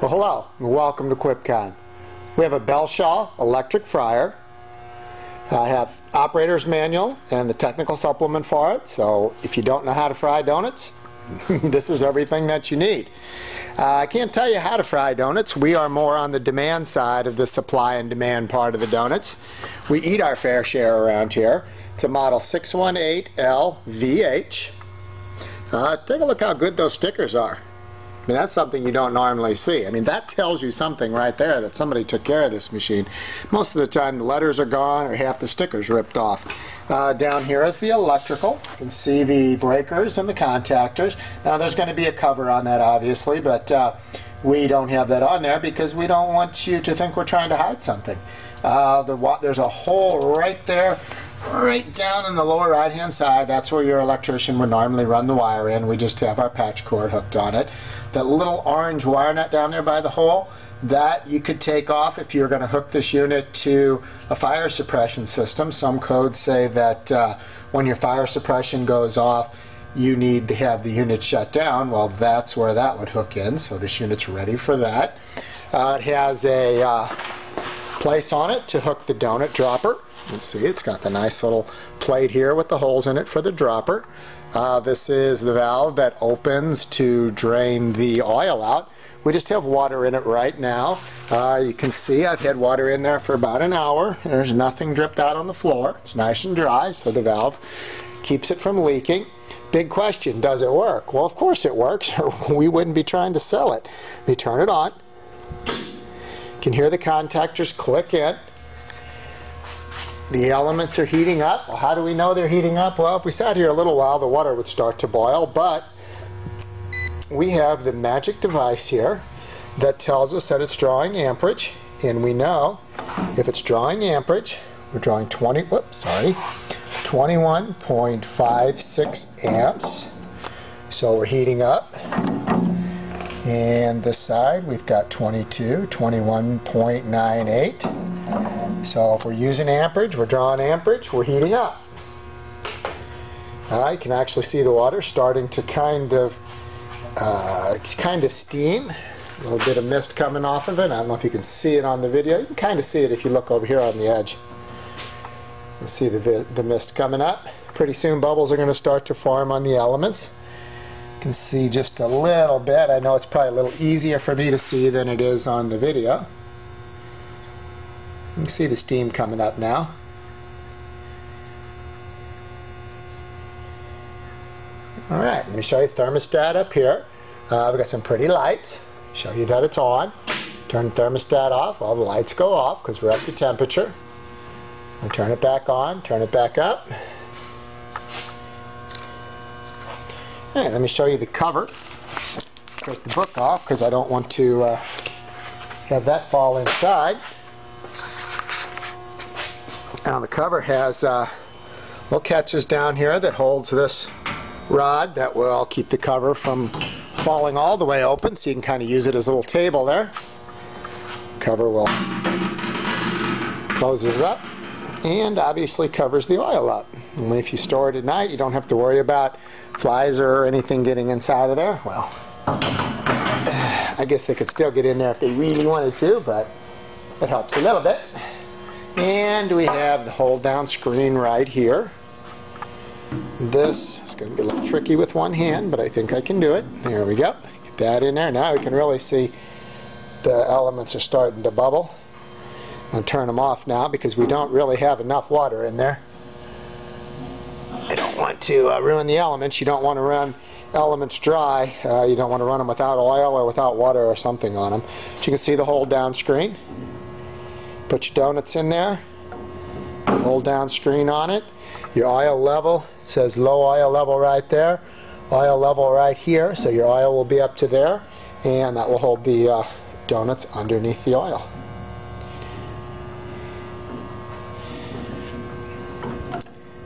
Well, hello and welcome to QuipCon. We have a Belshaw electric fryer. I have operator's manual and the technical supplement for it, so if you don't know how to fry donuts, this is everything that you need. I can't tell you how to fry donuts. We are more on the demand side of the supply and demand part of the donuts. We eat our fair share around here. It's a model 618LVH. Take a look how good those stickers are. I mean, that's something you don't normally see. I mean, that tells you something right there, that somebody took care of this machine. Most of the time the letters are gone or half the stickers ripped off. Down here is the electrical. You can see the breakers and the contactors. Now there's going to be a cover on that obviously, but we don't have that on there because we don't want you to think we're trying to hide something. There's a hole right there, right down in the lower right hand side. That's where your electrician would normally run the wire in. We just have our patch cord hooked on it. That little orange wire nut down there by the hole, that you could take off if you're going to hook this unit to a fire suppression system. Some codes say that when your fire suppression goes off, you need to have the unit shut down. Well, that's where that would hook in, so this unit's ready for that. It has a place on it to hook the donut dropper. You can see it's got the nice little plate here with the holes in it for the dropper. This is the valve that opens to drain the oil out. We just have water in it right now. You can see I've had water in there for about an hour. There's nothing dripped out on the floor. It's nice and dry, so the valve keeps it from leaking. Big question, does it work? Well, of course it works, or we wouldn't be trying to sell it. We turn it on. You can hear the contactors click in. The elements are heating up. Well, how do we know they're heating up? Well, if we sat here a little while, the water would start to boil, but we have the magic device here that tells us that it's drawing amperage, and we know if it's drawing amperage, we're drawing 21.56 amps. So we're heating up. And this side, we've got 21.98. So if we're using amperage, we're drawing amperage, we're heating up. You can actually see the water starting to kind of steam. A little bit of mist coming off of it. I don't know if you can see it on the video. You can kind of see it if you look over here on the edge. You'll see the mist coming up. Pretty soon bubbles are going to start to form on the elements. You can see just a little bit. I know it's probably a little easier for me to see than it is on the video. You can see the steam coming up now. Alright, let me show you the thermostat up here. We've got some pretty lights. Show you that it's on. Turn the thermostat off. Well, the lights go off because we're up to temperature. And turn it back on, turn it back up. Alright, let me show you the cover. Take the book off because I don't want to have that fall inside. Now the cover has little catches down here that holds this rod that will keep the cover from falling all the way open, so you can kind of use it as a little table there. Cover will closes up and obviously covers the oil up. And if you store it at night, you don't have to worry about flies or anything getting inside of there. Well, I guess they could still get in there if they really wanted to, but it helps a little bit. And we have the hold down screen right here. This is going to be a little tricky with one hand, but I think I can do it. There we go. Get that in there. Now we can really see the elements are starting to bubble. I'm going to turn them off now because we don't really have enough water in there. I don't want to ruin the elements. You don't want to run elements dry. You don't want to run them without oil or without water or something on them. But you can see the hold down screen. Put your donuts in there, hold down screen on it. Your oil level, it says low oil level right there, oil level right here, so your oil will be up to there, and that will hold the donuts underneath the oil.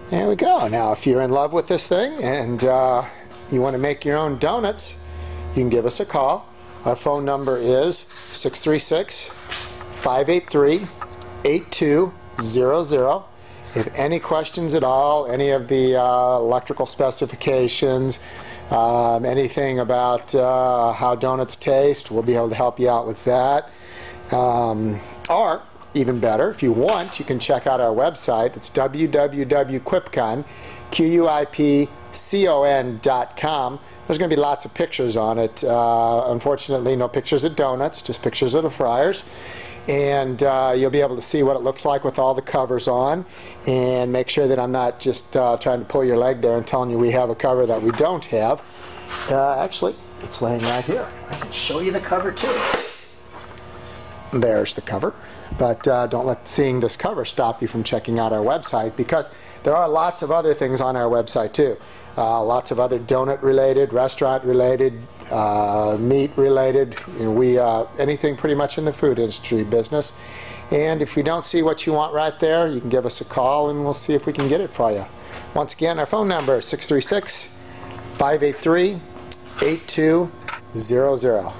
There we go. Now if you're in love with this thing and you want to make your own donuts, you can give us a call. Our phone number is 636-583-8200. If any questions at all, any of the electrical specifications, Anything about how donuts taste, we'll be able to help you out with that. Or, even better, if you want, you can check out our website. It's www.quipcon.com. There's going to be lots of pictures on it. Unfortunately, no pictures of donuts, just pictures of the fryers. And you'll be able to see what it looks like with all the covers on, and make sure that I'm not just trying to pull your leg there and telling you we have a cover that we don't have. Actually, it's laying right here. I can show you the cover too. There's the cover. But don't let seeing this cover stop you from checking out our website, because there are lots of other things on our website too. Lots of other donut related, restaurant related, meat related. Anything pretty much in the food industry business. And if you don't see what you want right there, you can give us a call and we'll see if we can get it for you. Once again, our phone number is 636-583-8200.